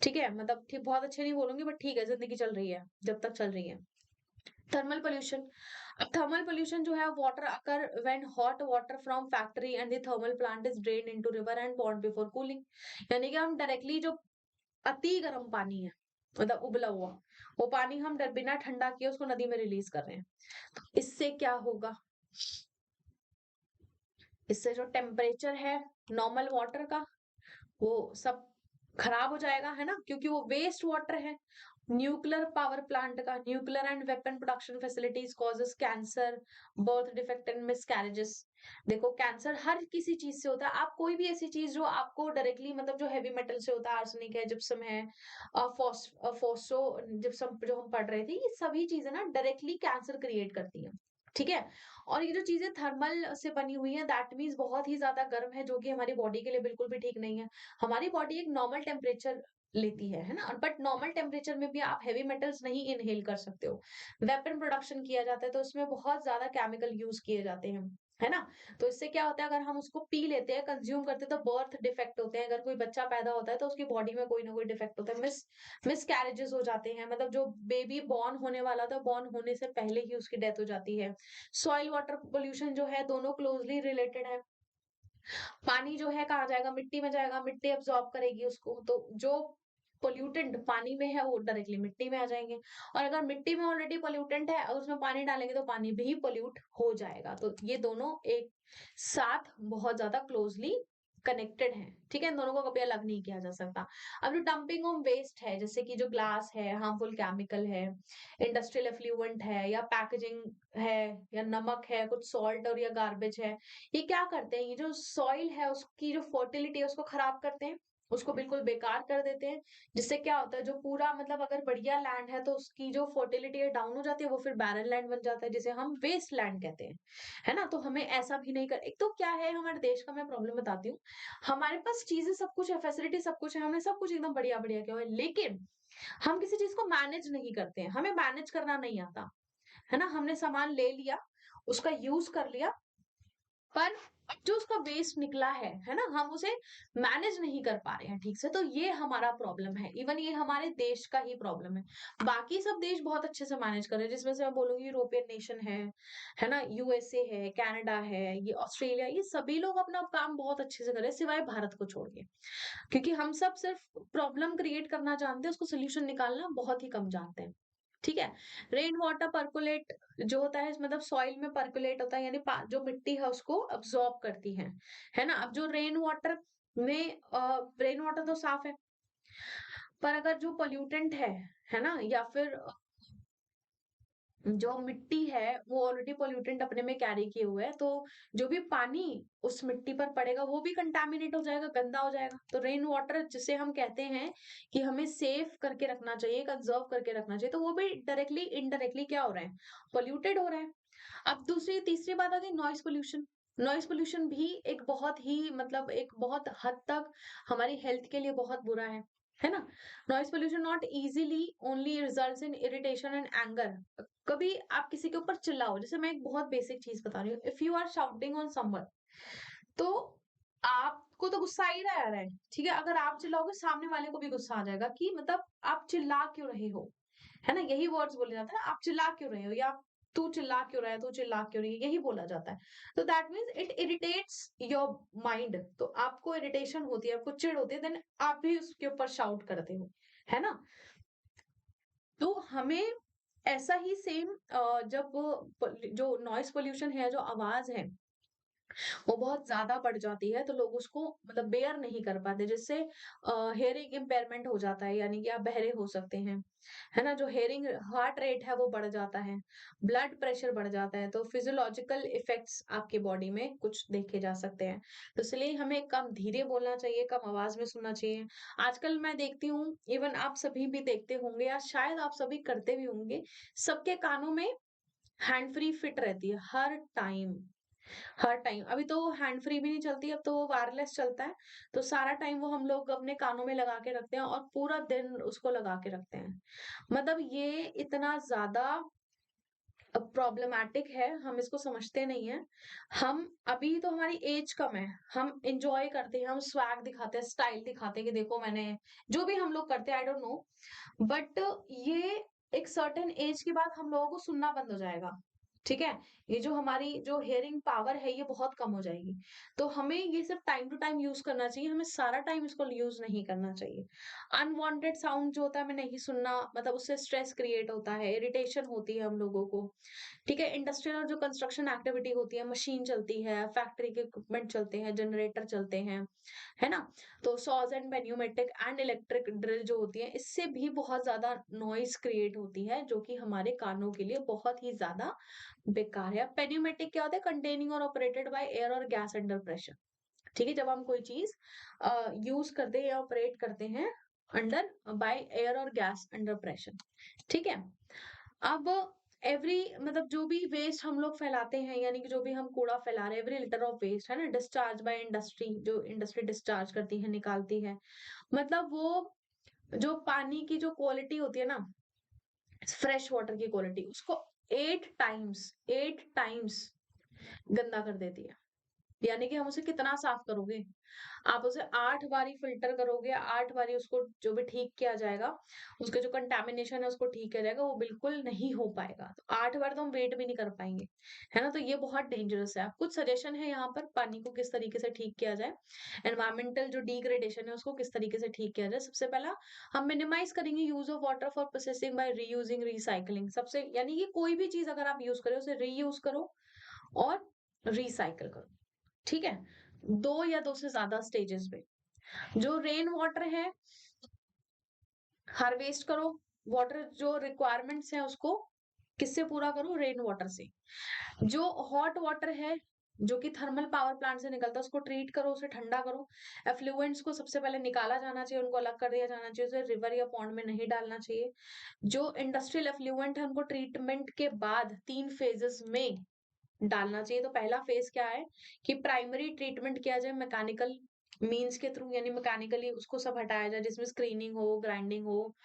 ठीक है, मतलब ठीक, बहुत अच्छे नहीं बोलूंगी बट ठीक है, जिंदगी चल रही है जब तक चल रही है। थर्मल पोल्यूशन, अब थर्मल पोल्यूशन जो है, water occur when hot water from factory and the thermal plant is drain into river and pond before cooling. यानी कि हम डायरेक्टली जो अति गर्म पानी है, मतलब उबला हुआ, वो पानी हम बिना ठंडा किए उसको नदी में रिलीज कर रहे हैं। तो इससे क्या होगा? इससे जो टेम्परेचर है नॉर्मल वाटर का, वो सब खराब हो जाएगा, है ना, क्योंकि वो वेस्ट वाटर है। न्यूक्लियर पावर प्लांट का, nuclear and weapon production facilities causes cancer, birth defect and miscarriages. देखो कैंसर हर किसी चीज से होता है, आप कोई भी ऐसी चीज जो आपको डायरेक्टली, मतलब जो हैवी मेटल से होता है, आर्सेनिक है, जिप्सम है, फोस्फो जिप्सम जो हम पढ़ रहे थे, ये सभी चीजें ना डायरेक्टली कैंसर क्रिएट करती हैं, ठीक है। और ये जो चीजें थर्मल से बनी हुई है, दैट मीन्स बहुत ही ज्यादा गर्म है, जो कि हमारी बॉडी के लिए बिल्कुल भी ठीक नहीं है। हमारी बॉडी एक नॉर्मल टेम्परेचर लेती है ना, बट नॉर्मल टेम्परेचर में भी आप हेवी मेटल्स नहीं इनहेल कर सकते हो। वेपन प्रोडक्शन किया जाता है तो उसमें बहुत ज्यादा केमिकल यूज किए जाते हैं, है ना। तो इससे क्या होता है, अगर हम उसको पी लेते हैं, कंज्यूम करते हैं, तो बर्थ डिफेक्ट होते हैं। अगर कोई बच्चा पैदा होता है तो उसकी बॉडी में कोई ना कोई डिफेक्ट होता है, मिस कैरेजेस हो जाते हैं, मतलब जो बेबी बॉर्न होने वाला था, बॉर्न होने से पहले ही उसकी डेथ हो जाती है। सॉइल वाटर पोल्यूशन जो है, दोनों क्लोजली रिलेटेड है। पानी जो है कहाँ जाएगा? मिट्टी में जाएगा, मिट्टी अब्सॉर्ब करेगी उसको, तो जो पोल्यूटेंट पानी में है वो डायरेक्टली मिट्टी में आ जाएंगे। और अगर मिट्टी में ऑलरेडी पोल्यूटेंट है और उसमें पानी डालेंगे तो पानी भी पोल्यूट हो जाएगा। तो ये दोनों एक साथ बहुत ज्यादा क्लोजली कनेक्टेड है, ठीक है, इन दोनों को कभी अलग नहीं किया जा सकता। अब जो डंपिंग ऑफ वेस्ट है, जैसे कि जो ग्लास है, हार्मफुल केमिकल है, इंडस्ट्रियल एफ्लुएंट है, या पैकेजिंग है, या नमक है, कुछ सॉल्ट और या गार्बेज है, ये क्या करते हैं? ये जो सॉइल है उसकी जो फर्टिलिटी है उसको खराब करते हैं, उसको बिल्कुल बेकार कर देते हैं। जिससे क्या होता है, जो पूरा, मतलब अगर बढ़िया लैंड है तो उसकी जो फर्टिलिटी है डाउन हो जाती है, वो फिर बैरन लैंड बन जाता है, जिसे हम वेस्ट लैंड कहते हैं, है ना। तो हमें ऐसा भी नहीं कर, एक तो क्या है हमारे देश का, मैं प्रॉब्लम बताती हूँ। हमारे पास चीजें सब कुछ है, फैसिलिटी सब कुछ है, हमने सब कुछ एकदम बढ़िया बढ़िया किया हुआ है, लेकिन हम किसी चीज को मैनेज नहीं करते हैं, हमें मैनेज करना नहीं आता, है ना। हमने सामान ले लिया, उसका यूज कर लिया, पर जो उसका वेस्ट निकला है ना, हम उसे मैनेज नहीं कर पा रहे हैं ठीक से। तो ये हमारा प्रॉब्लम है, इवन ये हमारे देश का ही प्रॉब्लम है। बाकी सब देश बहुत अच्छे से मैनेज कर रहे हैं, जिसमें से मैं बोलूंगी यूरोपियन नेशन है ना, यूएसए है, कनाडा है, ये ऑस्ट्रेलिया, ये सभी लोग अपना काम बहुत अच्छे से कर रहे हैं, सिवाय भारत को छोड़ के। क्योंकि हम सब सिर्फ प्रॉब्लम क्रिएट करना जानते हैं, उसको सोल्यूशन निकालना बहुत ही कम जानते हैं, ठीक है। रेन वाटर परकुलेट जो होता है, मतलब सॉइल में परकुलेट होता है, यानी जो मिट्टी है उसको अब्सॉर्ब करती है ना। अब जो रेन वाटर में, रेन वाटर तो साफ है, पर अगर जो पोल्यूटेंट है ना, या फिर जो मिट्टी है वो ऑलरेडी पोल्यूटेंट अपने में कैरी किए हुए है, तो जो भी पानी उस मिट्टी पर पड़ेगा वो भी कंटामिनेट हो जाएगा, गंदा हो जाएगा। तो रेन वाटर जिसे हम कहते हैं कि हमें सेव करके रखना चाहिए, कंजर्व करके रखना चाहिए, तो वो भी डायरेक्टली इनडायरेक्टली क्या हो रहा है? पोल्यूटेड हो रहा है। अब दूसरी तीसरी बात आ गई नॉइस पोल्यूशन। नॉइस पोल्यूशन भी एक बहुत ही, मतलब एक बहुत हद तक हमारी हेल्थ के लिए बहुत बुरा है ना। Noise pollution not easily only results in irritation and anger. कभी आप किसी के ऊपर चिल्लाओ, जैसे मैं एक बहुत बेसिक चीज बता रही हूँ, if you are shouting on someone, तो आपको तो गुस्सा आ ही रहा है, ठीक है, अगर आप चिल्लाओगे सामने वाले को भी गुस्सा आ जाएगा कि मतलब आप चिल्ला क्यों रहे हो, है ना। यही वर्ड्स बोले जाते हैं ना, आप चिल्ला क्यों रहे हो, या तू चिल्ला क्यों रहा है, तू चिल्ला क्यों रही है, यही बोला जाता है। तो that means it irritates your mind, तो आपको इरिटेशन होती है, आपको चिढ़ होती है, देन आप भी उसके ऊपर शाउट करते हो, है ना। तो हमें ऐसा ही सेम, जब जो नॉइस पोल्यूशन है, जो आवाज है, वो बहुत ज्यादा बढ़ जाती है, तो लोग उसको मतलब बेयर नहीं कर पाते, जिससे हेयरिंग इम्पेयरमेंट हो जाता है, यानी कि आप बहरे हो सकते हैं, है ना। जो हेयरिंग हार्ट रेट है वो बढ़ जाता है, ब्लड प्रेशर बढ़ जाता है, तो फिजियोलॉजिकल इफेक्ट्स आपके बॉडी में कुछ देखे जा सकते हैं। तो इसलिए हमें कम धीरे बोलना चाहिए, कम आवाज में सुनना चाहिए। आजकल मैं देखती हूँ, इवन आप सभी भी देखते होंगे, या शायद आप सभी करते भी होंगे, सबके कानों में हैंड फ्री फिट रहती है हर टाइम, हर टाइम। अभी तो हैंड फ्री भी नहीं चलती, अब तो वो वायरलेस चलता है। तो सारा टाइम वो हम लोग अपने कानों में लगा के रखते हैं और पूरा दिन उसको लगा के रखते हैं। मतलब ये इतना ज़्यादा प्रॉब्लमैटिक है, हम इसको समझते नहीं हैं। हम अभी तो हमारी एज कम है, हम एन्जॉय करते हैं, हम स्वैग दिखाते हैं, स्टाइल दिखाते हैं कि देखो मैंने जो भी हम लोग करते हैं, आई डोंट नो। बट ये एक सर्टेन एज के बाद हम लोगों को सुनना बंद हो जाएगा। ठीक है? ये जो हमारी जो हियरिंग पावर है ये बहुत कम हो जाएगी। तो हमें ये सिर्फ टाइम टू टाइम यूज़ करना चाहिए, हमें सारा टाइम इसको यूज़ नहीं करना चाहिए। अनवांटेड साउंड जो होता है हमें नहीं सुनना, मतलब उससे स्ट्रेस क्रिएट होता है, इरिटेशन होती है हम लोगों को। ठीक है? इंडस्ट्रियल और जो कंस्ट्रक्शन एक्टिविटी होती है, मशीन चलती है, फैक्ट्री के इक्विपमेंट चलते हैं, जनरेटर चलते हैं, है ना? तो saws and pneumatic and electric drill जो होती है, इससे भी बहुत ज़्यादा नॉइज़ क्रिएट होती है, जो कि हमारे कानों के लिए बहुत ही ज़्यादा बेकार है। पेन्यूमेटिक क्या होता है? कंटेनिंग और ऑपरेटेड बाय एयर और गैस अंडर प्रेशर। ठीक है? जब हम कोई चीज़ यूज़ करते हैं या ऑपरेट करते हैं अंडर बाय एयर और गैस अंडर प्रेशर। ठीक है? अब एवरी मतलब जो भी वेस्ट हम लोग फैलाते हैं, यानी कि जो भी हम कूड़ा फैला रहे हैं, एवरी लिटर ऑफ वेस्ट है ना, डिस्चार्ज बाय इंडस्ट्री, जो इंडस्ट्री डिस्चार्ज करती है, निकालती है, मतलब वो जो पानी की जो क्वालिटी होती है ना, फ्रेश वाटर की क्वालिटी, उसको 8 टाइम्स गंदा कर देती है। यानी कि हम उसे कितना साफ करोगे? आप उसे 8 बारी फ़िल्टर करोगे, 8 बारी उसको जो भी ठीक किया जाएगा, उसका जो कंटैमिनेशन है उसको ठीक किया जाएगा, वो बिल्कुल नहीं हो पाएगा। तो 8 बार तो हम वेट भी नहीं कर पाएँगे, है ना? तो ये बहुत डेंजरस है। कुछ सजेशन है यहाँ पर पानी को किस तरीके से ठीक किया जाए, एनवायरमेंटल जो डिग्रेडेशन है उसको किस तरीके से ठीक किया जाए। सबसे पहला, हम मिनिमाइज़ करेंगे use of water for processing by reusing, recycling. सबसे यानी कि कोई भी चीज़ अगर आप यूज़ कर रहे हो, उसे रीयूज़ करो और रिसाइकिल करो। ठीक है? 2 या 2 से ज़्यादा स्टेजेस पे। जो रेन वाटर है, हार्वेस्ट करो। वाटर जो रिक्वायरमेंट्स हैं उसको किससे पूरा करो? रेन वाटर से। जो हॉट वाटर है, जो कि थर्मल पावर प्लांट से निकलता है, उसको ट्रीट करो, उसे ठंडा करो। एफ्लुएंट्स को सबसे पहले निकाला जाना चाहिए, उनको अलग कर दिया जाना चाहिए, उसे रिवर या पॉन्ड में नहीं डालना चाहिए। जो इंडस्ट्रियल एफ्लुएंट है, उनको ट्रीटमेंट के बाद 3 फेजेस में डालना चाहिए। तो पहला फेज क्या है कि प्राइमरी ट्रीटमेंट किया जाए मैकेनिकल मीन्स के थ्रू, यानी मैकेनिकली उसको सब हटाया जाए, जिसमें स्क्रीनिंग हो, ग्राइंडिंग हो,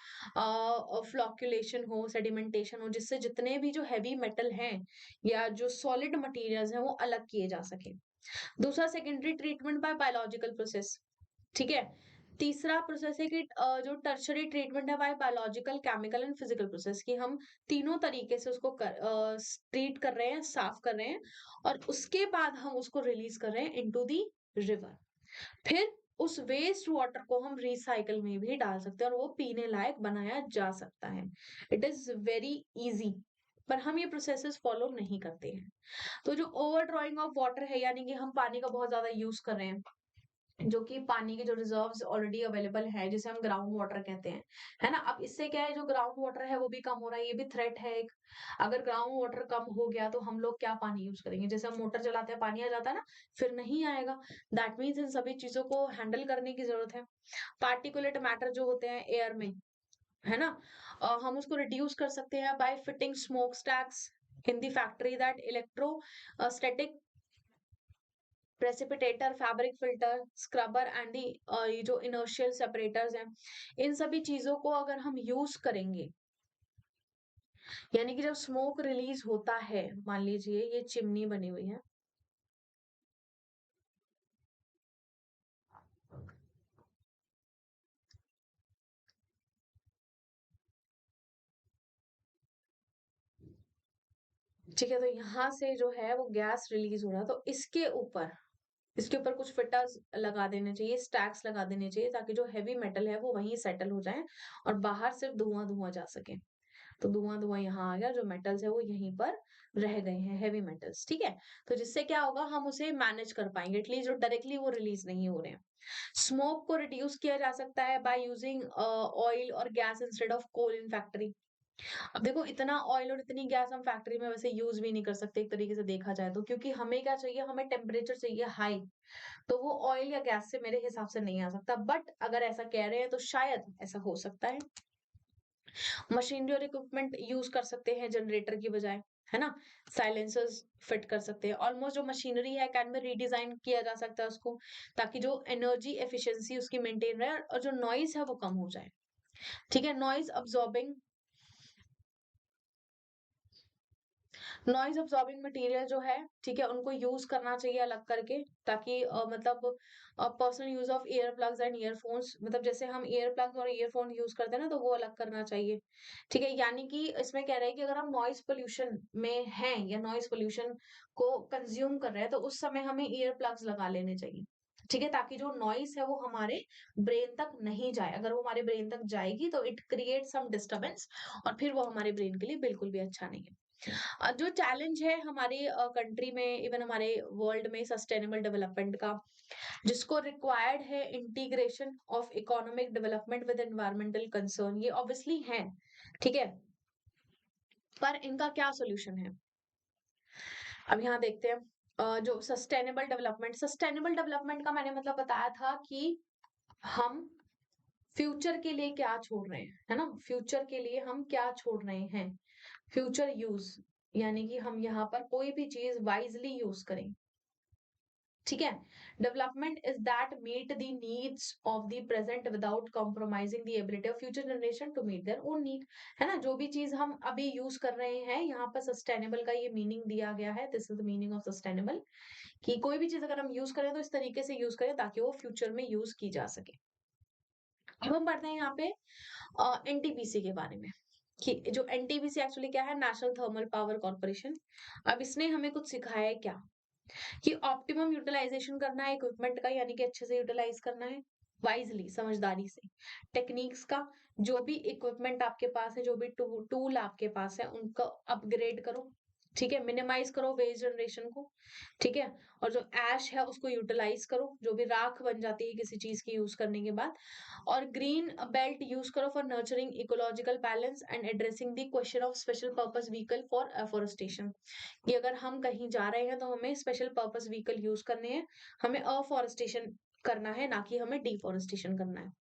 फ्लॉक्यूलेशन हो, सेडिमेंटेशन हो, जिससे जितने भी जो हैवी मेटल हैं या जो सॉलिड मटेरियल्स हैं वो अलग किए जा सके। दूसरा, secondary treatment bye biological process. ठीक है? तीसरा प्रोसेस है कि जो टर्शरी ट्रीटमेंट है bye biological, chemical and physical process, कि हम तीनों तरीके से उसको ट्रीट कर रहे हैं, साफ कर रहे हैं और उसके बाद हम उसको रिलीज कर रहे हैं इनटू द रिवर। फिर उस वेस्ट वाटर को हम रिसाइकल में भी डाल सकते हैं और वो पीने लायक बनाया जा सकता है। इट इज वेरी इजी, पर हम ये प्रोसेसेस फॉलो नहीं करते हैं। तो जो ओवर ड्रॉइंग ऑफ वाटर है, यानी कि हम पानी का बहुत ज्यादा यूज कर रहे हैं, जो कि पानी के जो रिजर्व्स ऑलरेडी अवेलेबल है, जिसे हम ग्राउंड वाटर कहते हैं, है ना? अब इससे क्या है, जो ग्राउंड वाटर है वो भी कम हो रहा है, ये भी थ्रेट है एक। अगर ग्राउंड वाटर कम हो गया तो हम लोग क्या पानी यूज करेंगे? जैसे हम मोटर चलाते हैं, पानी आ जाता है ना, फिर नहीं आएगा। दैट मीन्स इन सभी चीजों को हैंडल करने की जरूरत है। पार्टिकुलेट मैटर जो होते हैं एयर में, है ना, हम उसको रिड्यूस कर सकते हैं by fitting smoke stacks in the factory, that electro static precipitator, fabric filter, scrubber and the ये जो इनर्शियल सेपरेटर्स हैं, इन सभी चीजों को अगर हम यूज करेंगे, यानी कि जब स्मोक रिलीज होता है, मान लीजिए ये चिमनी बनी हुई है, ठीक है, तो यहाँ से जो है वो गैस रिलीज हो रहा है, तो इसके ऊपर कुछ फिटर्स लगा देने चाहिए, स्टैक्स लगा देने चाहिए, ताकि जो हैवी मेटल है वो वहीं सेटल हो जाए और बाहर सिर्फ धुआं धुआं जा सके। तो धुआं-धुआं यहाँ आ गया, जो मेटल्स है वो यहीं पर रह गए हैं, हेवी मेटल्स, ठीक है? तो जिससे क्या होगा, हम उसे मैनेज कर पाएँगे, एटलीस्ट जो डायरेक्टली वो रिलीज़ नहीं हो रहे हैं। स्मोक को रिड्यूस किया जा सकता है बाय यूजिंग ऑयल और gas instead of coal in factory. अब देखो, इतना ऑयल और इतनी गैस हम फैक्ट्री में वैसे यूज़ भी नहीं कर सकते एक तरीके से देखा जाए तो, क्योंकि हमें क्या चाहिए, हमें टेम्परेचर चाहिए हाई, तो वो ऑयल या गैस से मेरे हिसाब से नहीं आ सकता। बट अगर ऐसा कह रहे हैं तो शायद ऐसा हो सकता है। मशीनरी और इक्विपमेंट यूज कर सकते हैं जनरेटर की बजाय, है ना, साइलेंसर्स फिट कर सकते हैं। ऑलमोस्ट जो मशीनरी है कैन बी रीडिजाइन किया जा सकता है उसको, ताकि जो एनर्जी एफिशिएंसी उसकी मेंटेन रहे और जो नॉइज है वो कम हो जाए। ठीक है, नॉइज अब्सॉर्बिंग मटेरियल जो है, ठीक है, उनको यूज करना चाहिए अलग करके, ताकि मतलब personal use of ear plugs and earphones, मतलब जैसे हम ईयर प्लग और ईयरफोन यूज करते हैं ना, तो वो अलग करना चाहिए। ठीक है, यानी कि इसमें कह रहे हैं कि अगर हम नॉइज पोल्यूशन में हैं या नॉइज पोल्यूशन को कंज्यूम कर रहे हैं, तो उस समय हमें ईयर प्लग्स लगा लेने चाहिए। ठीक है, ताकि जो नॉइस है वो हमारे ब्रेन तक नहीं जाए। अगर वो हमारे ब्रेन तक जाएगी तो इट क्रिएट सम डिस्टरबेंस, और फिर वो हमारे ब्रेन के लिए बिल्कुल भी अच्छा नहीं है। जो चैलेंज है हमारी कंट्री में, इवन हमारे वर्ल्ड में सस्टेनेबल डेवलपमेंट का, जिसको रिक्वायर्ड है integration of economic development with environmental concern, ये ऑब्वियसली है। ठीक है, पर इनका क्या सोल्यूशन है, अब यहाँ देखते हैं। जो सस्टेनेबल डेवलपमेंट का मैंने मतलब बताया था कि हम फ्यूचर के लिए क्या छोड़ रहे हैं, है ना, फ्यूचर के लिए हम क्या छोड़ रहे हैं, फ्यूचर यूज, यानी कि हम यहाँ पर कोई भी चीज वाइजली यूज करें। ठीक है, development is that meet the needs of the present without compromising the ability of future generation to meet their own need. है ना, जो भी चीज हम अभी यूज कर रहे हैं, यहाँ पर सस्टेनेबल का ये मीनिंग दिया गया है, this is the meaning of sustainable, कि कोई भी चीज अगर हम यूज करें तो इस तरीके से यूज करें ताकि वो फ्यूचर में यूज की जा सके। अब हम पढ़ते हैं यहाँ पे एनटीपीसी के बारे में, कि जो एनटीपीसी एक्चुअली क्या है, नेशनल थर्मल पावर कॉर्पोरेशन। अब इसने हमें कुछ सिखाया है क्या, कि ऑप्टिमम यूटिलाइजेशन करना है इक्विपमेंट का, यानी कि अच्छे से यूटिलाइज करना है वाइजली, समझदारी से। टेक्निक्स का, जो भी इक्विपमेंट आपके पास है, जो भी टूल आपके पास है, उनको अपग्रेड करो। ठीक है, मिनिमाइज करो वेस्ट जनरेशन को। ठीक है, और जो ऐश है उसको यूटिलाइज करो, जो भी राख बन जाती है किसी चीज की यूज करने के बाद। और ग्रीन बेल्ट यूज करो for nurturing ecological balance and addressing the question of special purpose vehicle for afforestation, कि अगर हम कहीं जा रहे हैं तो हमें स्पेशल पर्पस व्हीकल यूज करने हैं, हमें अफॉरेस्टेशन करना है, ना कि हमें डिफॉरेस्टेशन करना है।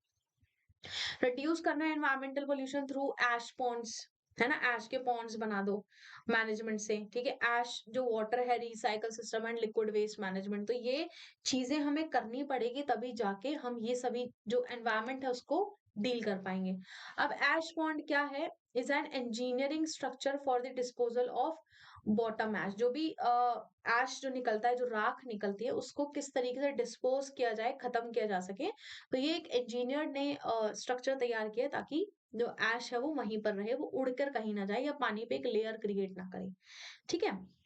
रिड्यूस करना है एनवायरमेंटल पोल्यूशन थ्रू एश पॉन्ड्स, है ना, एश के पॉन्ड्स बना दो मैनेजमेंट से। ठीक है, एश जो वाटर है, recycle system and liquid waste management, तो ये चीजें हमें करनी पड़ेगी, तभी जाके हम ये सभी जो एनवायरमेंट है उसको डील कर पाएंगे। अब एश पॉन्ड क्या है, is an engineering structure for the disposal of bottom ash, जो भी एश जो निकलता है, जो राख निकलती है, उसको किस तरीके से डिस्पोज किया जाए, खत्म किया जा सके। तो ये एक इंजीनियर ने स्ट्रक्चर तैयार किया ताकि जो ऐश है वो वहीं पर रहे, वो उड़कर कहीं ना जाए या पानी पे एक लेयर क्रिएट ना करे। ठीक है,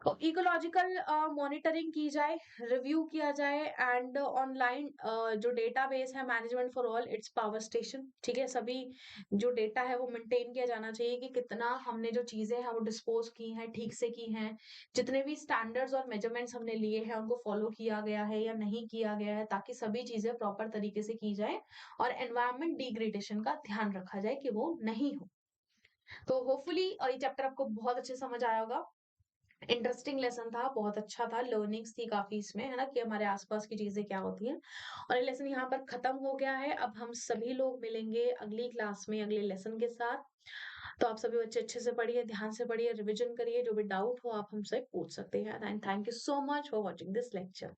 तो इकोलॉजिकल मॉनिटरिंग की जाए, रिव्यू किया जाए, एंड ऑनलाइन जो डेटाबेस है management for all it's power station. ठीक है, सभी जो डेटा है वो मेंटेन किया जाना चाहिए, कि कितना हमने जो चीजें हैं वो डिस्पोज की हैं, ठीक से की हैं, जितने भी स्टैंडर्ड्स और मेजरमेंट्स हमने लिए हैं उनको फॉलो किया गया है या नहीं किया गया है, ताकि सभी चीजें प्रॉपर तरीके से की जाए और एनवायरमेंट डिग्रेडेशन का ध्यान रखा जाए कि वो नहीं हो। तो होपफुली ये चैप्टर आपको बहुत अच्छे समझ आया होगा। इंटरेस्टिंग लेसन था, बहुत अच्छा था, लर्निंग्स थी काफी इसमें, है ना, कि हमारे आसपास की चीजें क्या होती हैं। और ये लेसन यहाँ पर खत्म हो गया है। अब हम सभी लोग मिलेंगे अगली क्लास में अगले लेसन के साथ। तो आप सभी बच्चे अच्छे से पढ़िए, ध्यान से पढ़िए, रिविजन करिए, जो भी डाउट हो आप हमसे पूछ सकते हैं। And thank you so much for watching this lecture.